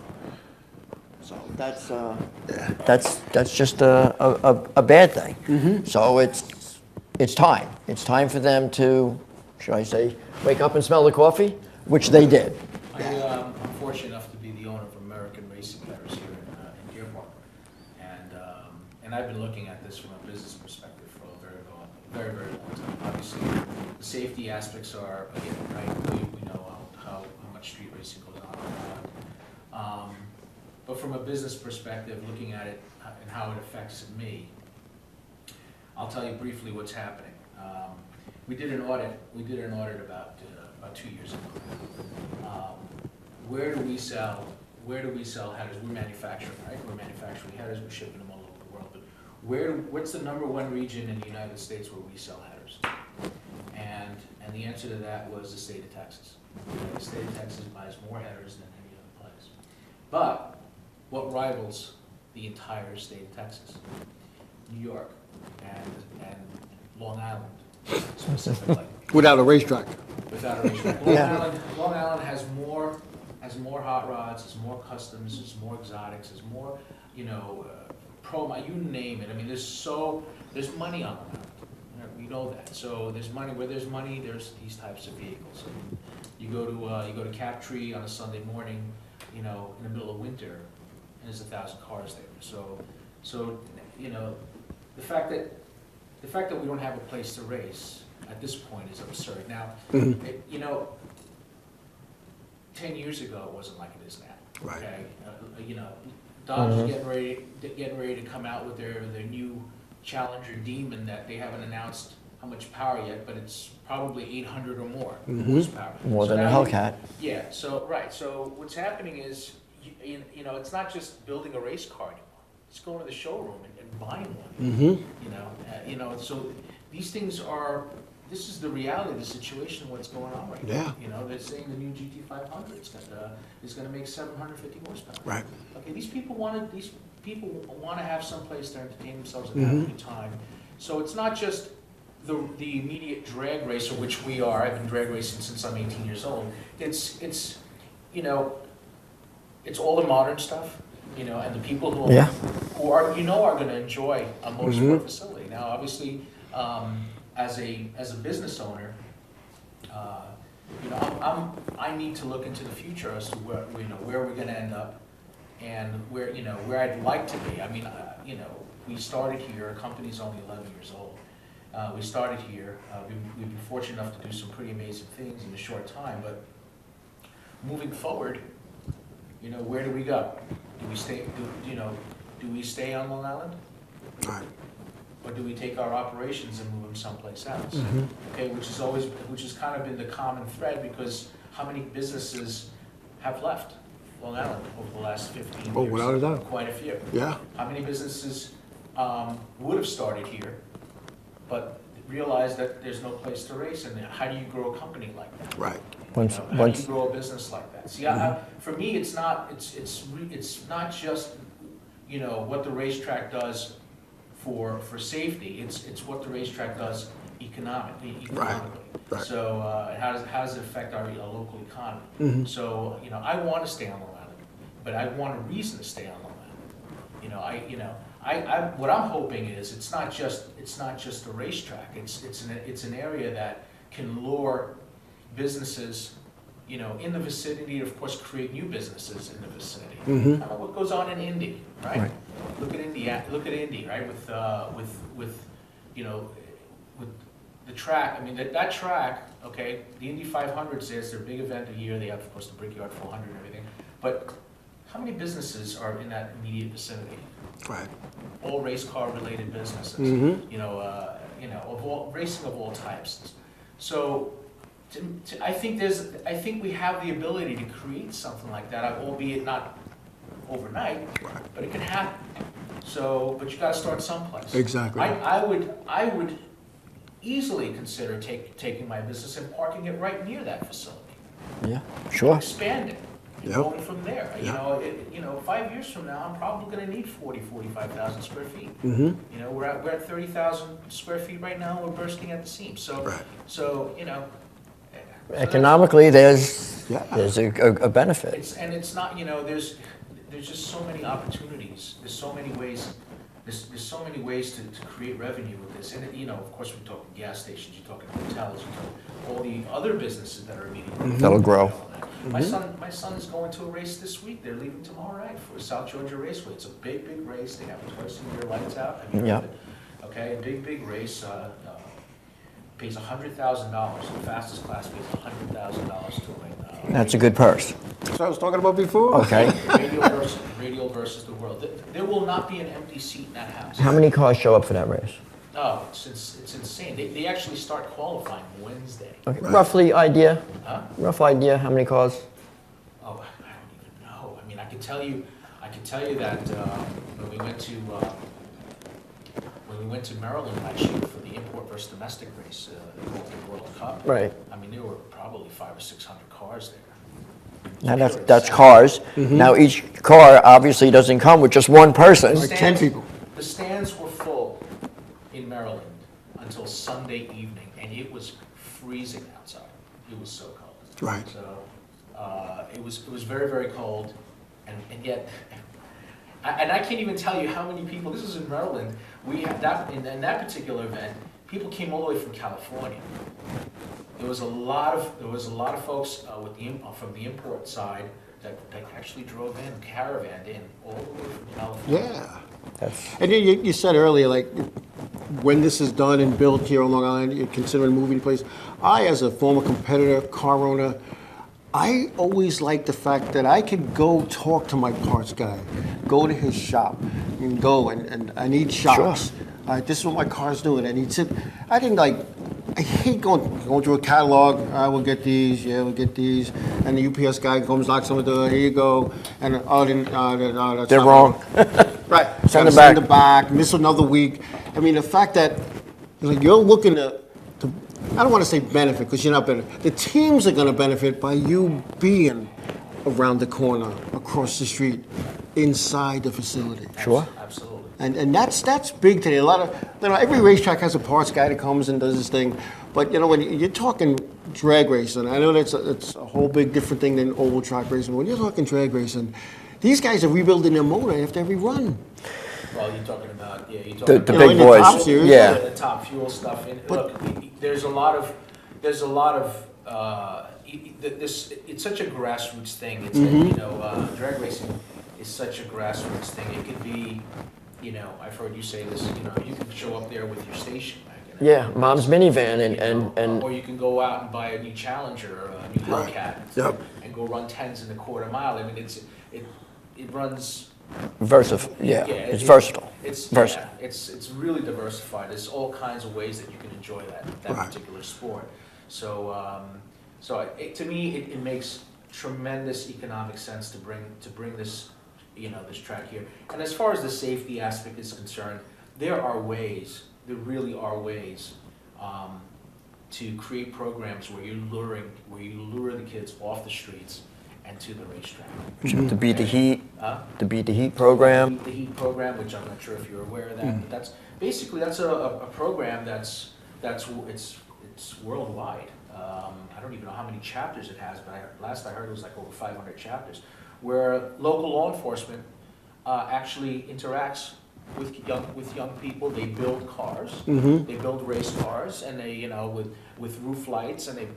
So that's just a bad thing. So it's time. It's time for them to, should I say, wake up and smell the coffee, which they did. I'm fortunate enough to be the owner of American Racing Paris here in Deer Park, and I've been looking at this from a business perspective for a very long time. Obviously, the safety aspects are, again, right. We know how much street racing goes on. But from a business perspective, looking at it and how it affects me, I'll tell you briefly what's happening. We did an audit about 2 years ago. where do we sell headers? We're manufacturing, right? We're manufacturing headers, we're shipping them all over the world. But what's the #1 region in the United States where we sell headers? And the answer to that was the state of Texas. The state of Texas buys more headers than any other place. But what rivals the entire state of Texas? New York and Long Island specifically. Without a racetrack. Without a racetrack. Long Island has more hot rods, has more customs, has more exotics, has more, you name it. I mean, there's money on Long Island. We know that. So there's money. Where there's money, there's these types of vehicles. You go to Captree on a Sunday morning, in the middle of winter, and there's 1,000 cars there. So the fact that we don't have a place to race at this point is absurd. Now, 10 years ago it wasn't like it is now. Right. Okay, Dodge is getting ready to come out with their new Challenger Demon that they haven't announced how much power yet, but it's probably 800 or more horsepower. More So than a now Hellcat. Yeah. So right. So what's happening is, it's not just building a race car anymore. It's going to the showroom and buying one. So these things are. This is the reality of the situation of what's going on right now. They're saying the new GT500 is going to make 750 horsepower. Right. Okay, these people want to have some place to entertain themselves and have a good time. So it's not just the immediate drag racer, which we are. I've been drag racing since I'm 18 years old. It's all the modern stuff, and the people who are going to enjoy a motorsport facility. Now, obviously, as a business owner, I need to look into the future as to where we're going to end up, and where I'd like to be. I mean, we started here. Our company's only 11 years old. We started here. We've been fortunate enough to do some pretty amazing things in a short time. But moving forward, where do we go? Do we stay? Do we stay on Long Island? Right. Or do we take our operations and move them someplace else? Okay, which has kind of been the common thread, because how many businesses have left Long Island over the last 15 years? Oh, without a doubt. Quite a few. Yeah. How many businesses would have started here, but realized that there's no place to race, and how do you grow a company like that? Right. How do you grow a business like that? See, for me, it's not just what the racetrack does for safety. It's what the racetrack does economically. Right. So how does it affect our local economy? So I want to stay on Long Island, but I want a reason to stay on Long Island. What I'm hoping is it's not just a racetrack. It's an area that can lure businesses, in the vicinity, of course, create new businesses in the vicinity. I don't know what goes on in Indy, right? Look at Indy, right? With the track. I mean, that track, okay, the Indy 500s, there's their big event a year. They have, of course, the Brickyard 400 and everything. But how many businesses are in that immediate vicinity? Right. All race car related businesses. Racing of all types. So I think we have the ability to create something like that, albeit not overnight, but it can happen. So, but you got to start someplace. Exactly. I would easily consider taking my business and parking it right near that facility. Yeah, sure. Expand it. And Yep. going from there. Yep. 5 years from now, I'm probably going to need 45,000 square feet. We're at 30,000 square feet right now. We're bursting at the seams. So, Economically, there's a benefit. It's not, there's just so many opportunities. There's so many ways. There's so many ways to create revenue with this. And of course, we're talking gas stations. You're talking hotels. You're talking all the other businesses that are immediately. That'll grow. My son is going to a race this week. They're leaving tomorrow night for South Georgia Raceway. It's a big race. They have twice a year lights out. Okay, a big race. Pays $100,000. The fastest class pays $100,000 to win. That's a good purse. That's what I was talking about before. Okay. Radial versus the world. There will not be an empty seat in that house. How many cars show up for that race? Oh, it's insane. They actually start qualifying Wednesday. Okay. Roughly idea? Huh? Rough idea, how many cars? Oh, could tell you that when we went to Maryland last year for the import versus domestic race, called the World Cup. Right. I mean, there were probably 500 or 600 cars there. Now that's cars. Now each car obviously doesn't come with just one person. Like 10 people. The stands were full in Maryland until Sunday evening, and it was freezing outside. It was so cold. Right. So it was very, very cold, and yet, and I can't even tell you how many people. This was in Maryland. We had that in that particular event. People came all the way from California. There was a lot of folks from the import side that actually drove in, caravanned in all the way from California. Yeah. And you said earlier, like, when this is done and built here on Long Island, you're considering moving place. I, as a former competitor, car owner, I always like the fact that I could go talk to my parts guy, go to his shop, and go and I need shocks. Sure. This is what my car's doing. I need to. I didn't like. I hate going through a catalog. I will get these. Yeah, we'll get these. And the UPS guy comes, knocks on the door. Here you go. And that's They're wrong. Right. Send it back. Miss another week. I mean, the fact that like, you're looking to I don't want to say benefit because you're not benefit. The teams are going to benefit by you being around the corner, across the street, inside the facility. Sure. Absolutely. And that's big today. A lot of every racetrack has a parts guy that comes and does his thing, but when you're talking drag racing, I know it's a whole big different thing than oval track racing. When you're talking drag racing, these guys are rebuilding their motor after every run. Well, you're talking about The about, big in the boys. top series, Yeah. the top fuel stuff. And look, there's a lot of this. It's such a grassroots thing. It's drag racing is such a grassroots thing. It could be, I've heard you say this. You can show up there with your station wagon. Yeah, mom's minivan and or you can go out and buy a new Challenger or a new Hellcat. Yep. And go run 10s in a quarter mile. I mean, it runs. versatile. Yeah, it's it- versatile. It's versatile. yeah, it's really diversified. There's all kinds of ways that you can enjoy that Right. particular sport. So to me, it makes tremendous economic sense to bring this this track here. And as far as the safety aspect is concerned, there really are ways to create programs where you lure the kids off the streets and to the racetrack. To beat the heat. Huh? To beat the heat program. The heat program, which I'm not sure if you're aware of that, but that's a program that's worldwide. I don't even know how many chapters it has, but last I heard it was like over 500 chapters, where local law enforcement actually interacts with young people. They build cars, they build race cars, and they with roof lights, and they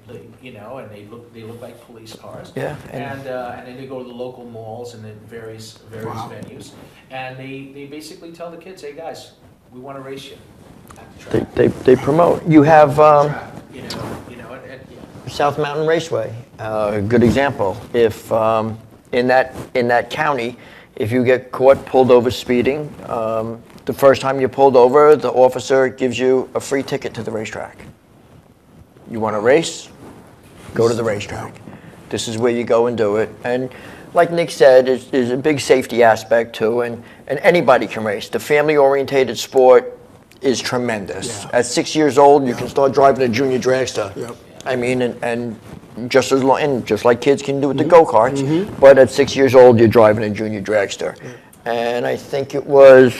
look like police cars. Yeah, and then they go to the local malls and then various venues, and they basically tell the kids, hey guys, we want to race you at the track. They promote. You have Track, South Mountain Raceway, a good example. If in that county, if you get caught pulled over speeding, the first time you're pulled over, the officer gives you a free ticket to the racetrack. You want to race? Go to the racetrack. This is where you go and do it. And like Nick said, there's a big safety aspect too, and anybody can race. The family-orientated sport is tremendous. Yeah. At 6 years old, you can start driving a junior dragster. Yep. I mean, and just as long, and just like kids can do with the go-karts, but at 6 years old, you're driving a junior dragster. And I think it was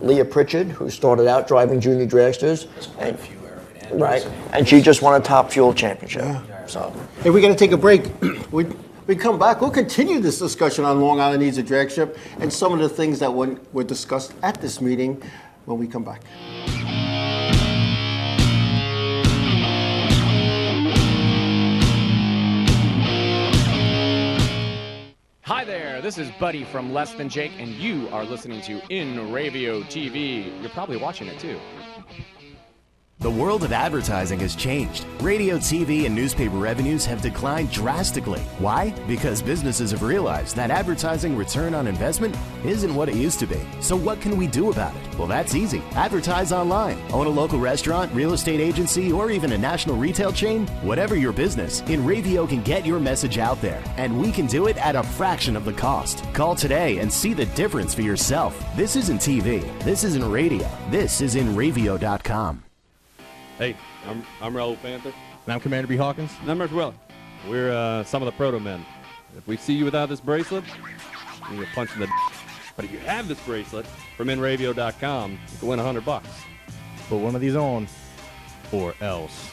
Leah Pritchard who started out driving junior dragsters. There's quite a few, Eric. Right, and she just won a Top Fuel championship. So, Hey, we're going to take a break. We come back. We'll continue this discussion on Long Island Needs a Drag Strip and some of the things that were discussed at this meeting when we come back. Hi there, this is Buddy from Less Than Jake, and you are listening to Inravio TV. You're probably watching it too. The world of advertising has changed. Radio, TV, and newspaper revenues have declined drastically. Why? Because businesses have realized that advertising return on investment isn't what it used to be. So what can we do about it? Well, that's easy. Advertise online. Own a local restaurant, real estate agency, or even a national retail chain? Whatever your business, Inravio can get your message out there, and we can do it at a fraction of the cost. Call today and see the difference for yourself. This isn't TV. This isn't radio. This is Inravio.com. Hey, I'm Raul Panther. And I'm Commander B. Hawkins. And I'm Mark Weller. We're some of the proto men. If we see you without this bracelet, you get punched in the But if you have this bracelet from Inravio.com, you can win $100. Put one of these on, or else.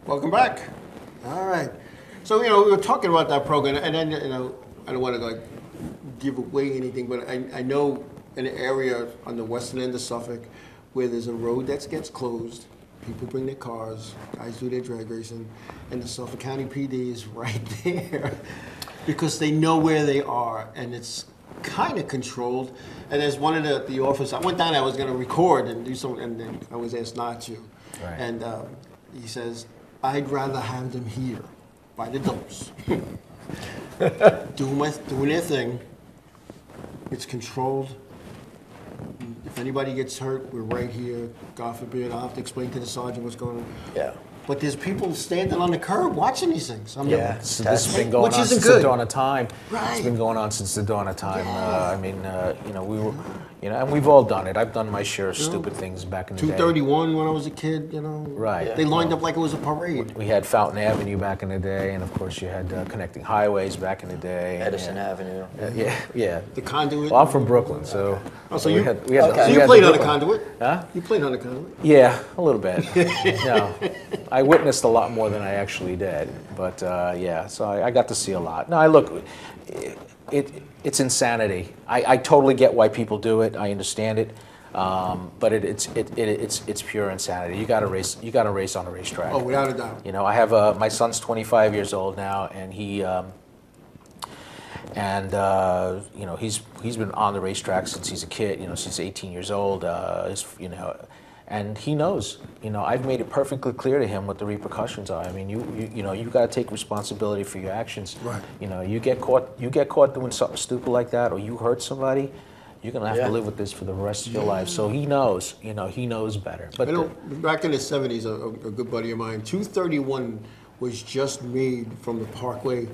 Welcome back. All right. So, we were talking about that program, and then, I don't want to give away anything, but I know an area on the western end of Suffolk where there's a road that gets closed. People bring their cars, guys do their drag racing, and the Suffolk County PD is right there because they know where they are, and it's kind of controlled. And there's one of the officers, I went down there, I was going to record and do something, and then I was asked not to. Right. And he says, I'd rather have them here by the dumps. doing their thing. It's controlled. If anybody gets hurt, we're right here. God forbid, I'll have to explain to the sergeant what's going on. Yeah. But there's people standing on the curb watching these things. Yeah, so this has been going on since the dawn of time. Right. It's been going on since the dawn of time. Yeah. We were, and we've all done it. I've done my share of stupid things back in the day. 231 when I was a kid, Right. They lined up like it was a parade. We had Fountain Avenue back in the day, and of course you had connecting highways back in the day. Edison Avenue. Yeah. The conduit. Well, I'm from Brooklyn, so. So we you, had so you played on a conduit? Huh? You played on a conduit? Yeah, a little bit. No, I witnessed a lot more than I actually did, but so I got to see a lot. No, look, it's insanity. I totally get why people do it. I understand it, but it's pure insanity. You got to race. You got to race on a racetrack. Oh, without a doubt. I have my son's 25 years old now, and he. He's been on the racetrack since he's a kid. Since 18 years old. And he knows. I've made it perfectly clear to him what the repercussions are. I mean, you got to take responsibility for your actions. Right. You get caught doing something stupid like that, or you hurt somebody, you're gonna have to live with this for the rest of your life. So he knows. He knows better. But back in the 70s, a good buddy of mine, 231 was just made from the Parkway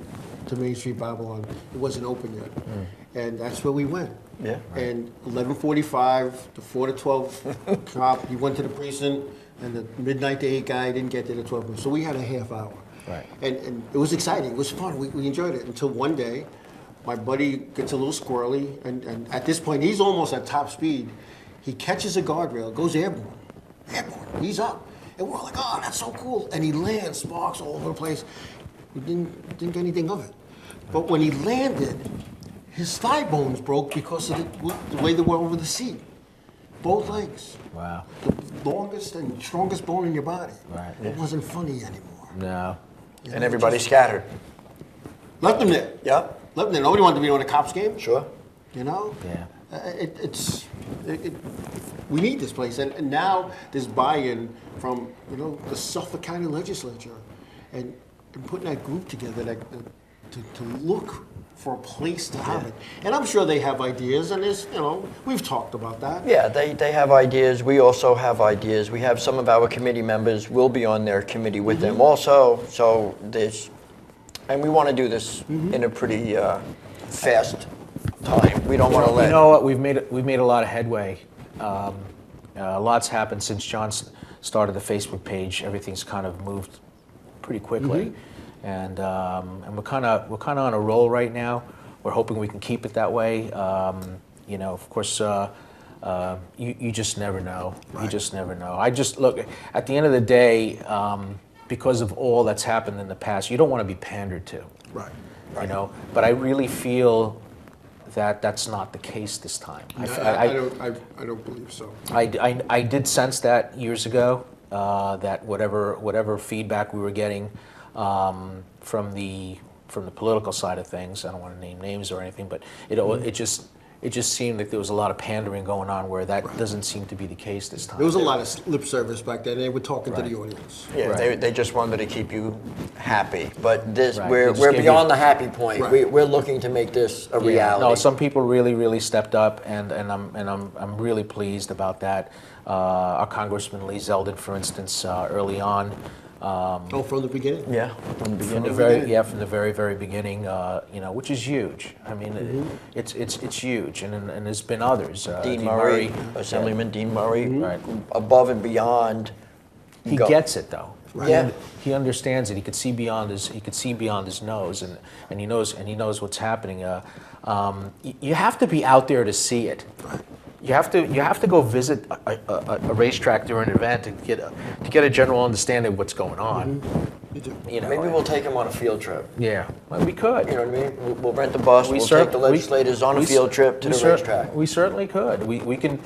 to Main Street, Babylon. It wasn't open yet. And that's where we went. Yeah. And 11:45, the 4 to 12 cop, he went to the precinct, and the midnight to 8 guy didn't get there to 12. So we had a half hour. Right. And it was exciting. It was fun. We enjoyed it until one day, my buddy gets a little squirrely, and at this point, he's almost at top speed. He catches a guardrail, goes airborne. He's up. And we're like, oh, that's so cool. And he lands, sparks all over the place. We didn't get anything of it. But when he landed, his thigh bones broke because of the way they were over the seat. Both legs. wow. The longest and strongest bone in your body. Right. It wasn't funny anymore. No. And everybody scattered. Left them there. Yeah. Left them there. Nobody wanted to be on a cops game. Sure. Yeah. We need this place, and now there's buy-in from the Suffolk County Legislature, and putting that group together to look for a place to have it. And I'm sure they have ideas, and there's we've talked about that. Yeah, they have ideas. We also have ideas. We have some of our committee members will be on their committee with them also. So and we want to do this in a pretty fast time. We don't want to let. You know what? We've made a lot of headway. Lots happened since John started the Facebook page. Everything's kind of moved pretty quickly, and we're kind of on a roll right now. We're hoping we can keep it that way. Of course, you just never know. Right. You just never know. I just look at the end of the day, because of all that's happened in the past. You don't want to be pandered to. Right. But I really feel that that's not the case this time. I don't believe so. I did sense that years ago, that whatever feedback we were getting from the from the political side of things. I don't want to name names or anything, but it just seemed like there was a lot of pandering going on where that doesn't seem to be the case this time. There was a lot of lip service back then. They were talking to the audience. Yeah, Right. they just wanted to keep you happy. But this, Right. we're They just gave beyond you- the happy point. Right. We're looking to make this a Yeah. reality. No, some people really stepped up, and I'm really pleased about that. Our Congressman Lee Zeldin, for instance, early on. From the beginning? Yeah, from the beginning. From the very beginning, which is huge. I mean, it's huge, and there's been others. Dean Murray, Assemblyman Dean Murray, Right. above and beyond. He gets it though. Yeah. He understands it. He could see beyond his nose, and he knows what's happening. You have to be out there to see it. You have to go visit a racetrack during an event to get a general understanding of what's going on. You know, Maybe we'll take him on a field trip. yeah, well, we could. You know what I mean? We'll rent a bus. We'll take the legislators on a field trip to the racetrack. We certainly could. We can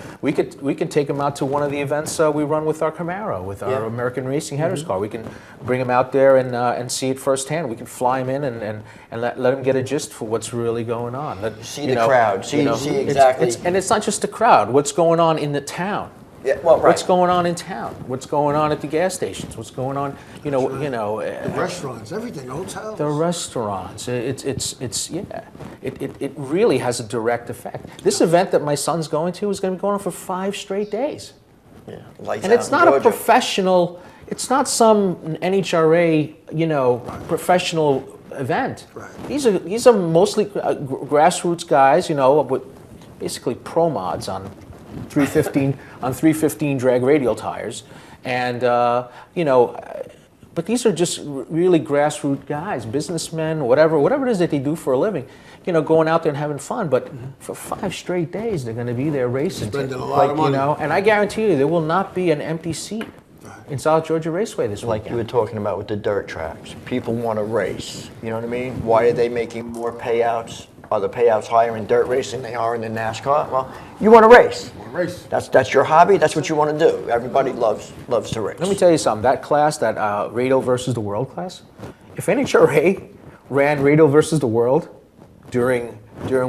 take them out to one of the events we run with our Camaro, with our American Racing Headers car. We can bring them out there and see it firsthand. We can fly them in and let them get a gist for what's really going on. See the crowd. See exactly. And it's not just the crowd. What's going on in the town? Yeah, well, right. What's going on in town? What's going on at the gas stations? What's going on? The restaurants, everything, hotels. The restaurants. It really has a direct effect. This event that my son's going to is going to be going on for 5 straight days. Yeah, lights And out it's in not a Georgia. professional. It's not some NHRA, professional event. Right. These are mostly grassroots guys, with basically pro mods on 315 drag radial tires, and but these are just really grassroots guys, businessmen, whatever it is that they do for a living, going out there and having fun. But for 5 straight days, they're going to be there racing, Spending a lot of money. and I guarantee you, there will not be an empty seat in South Georgia Raceway this Like you were weekend. talking about with the dirt tracks. People want to race. You know what I mean? Why are they making more payouts? Are the payouts higher in dirt racing than they are in the NASCAR? Well, you want to race. Race. That's your hobby. That's what you want to do. Everybody loves to race. Let me tell you something. That class, that Radial versus the World class, if NHRA ran Radial versus the World during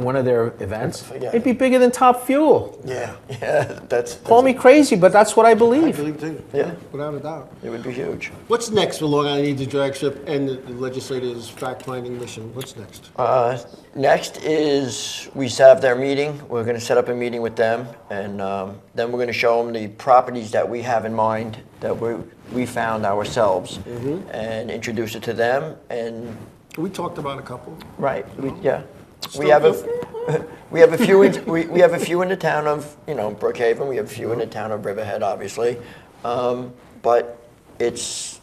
one of their events, Forget it'd be bigger than Top Fuel. Yeah, that's Call me crazy, but that's what I believe. I believe too. Yeah. Without a doubt. It would be huge. What's next for Long Island Needs a Drag Strip and the legislators' fact-finding mission? What's next? Next is we have their meeting. We're going to set up a meeting with them, and then we're going to show them the properties that we have in mind that we found ourselves, and introduce it to them. And We talked about a couple. right, Still we have good? we have a few we have a few in the town of Brookhaven. We have a few in the town of Riverhead, obviously, but it's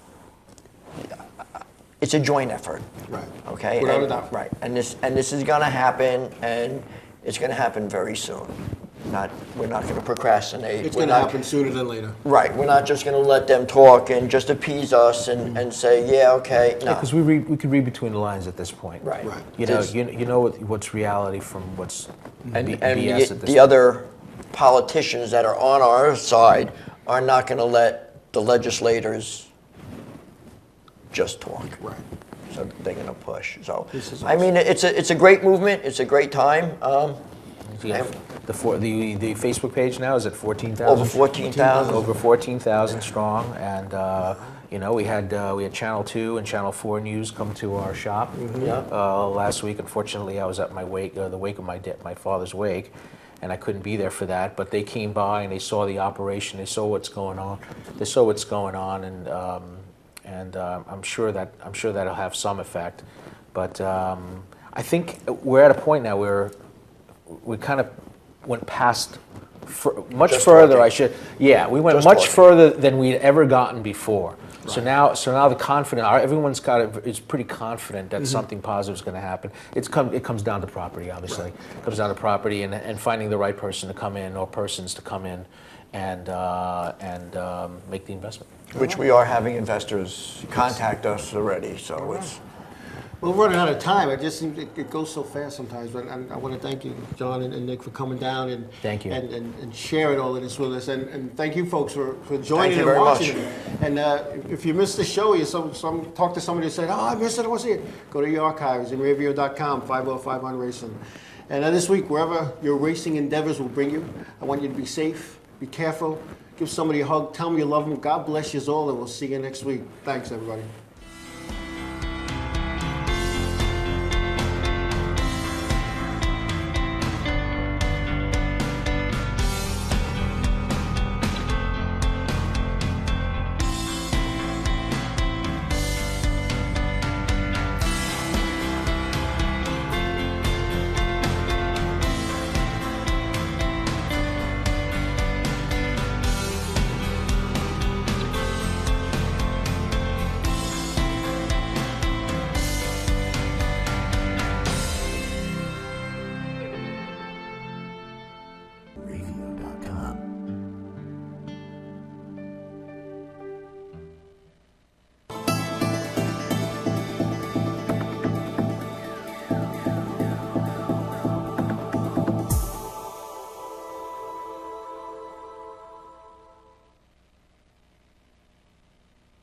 a joint effort. Right. Okay. Without a And- doubt. Right. And this is going to happen, and it's going to happen very soon. We're not going to procrastinate. It's We're going to not- happen sooner than later. Right. We're not just going to let them talk and just appease us and say, yeah, okay. No. Because we could read between the lines at this point. Right. Right. You know what's reality from what's And BS at this the other politicians that are on our side are not going to let the legislators just talk. Right. So they're going to push. So This is I mean, it's a great movement. It's a great time. Yeah. The Facebook page now is at 14,000. Over 14,000. Over 14,000 strong, and we had Channel 2 and Channel 4 News come to our shop last week. Unfortunately, I was at my wake, the wake of my father's wake, and I couldn't be there for that. But they came by and they saw the operation. They saw what's going on. And I'm sure that'll have some effect. But I think we're at a point now where we kind of went past much Just further. talking. We went Just much talking. further than we'd ever gotten before. So now the confident, everyone's is pretty confident that something positive is going to happen. It comes down to property, obviously. It comes down to property and finding the right person to come in or persons to come in and make the investment. Which we are having investors contact us already. So it's. We're running out of time. It just seems it goes so fast sometimes. But I want to thank you, John and Nick, for coming down and Thank you. and sharing all of this with us. And thank you, folks, for joining you and very watching. much. And if you missed the show, you talk to somebody who said, "Oh, I missed it. I want to see it." Go to your archives, Inravio.com, 505 on Racing. And this week, wherever your racing endeavors will bring you, I want you to be safe, be careful, give somebody a hug, tell them you love them. God bless you all, and we'll see you next week. Thanks, everybody.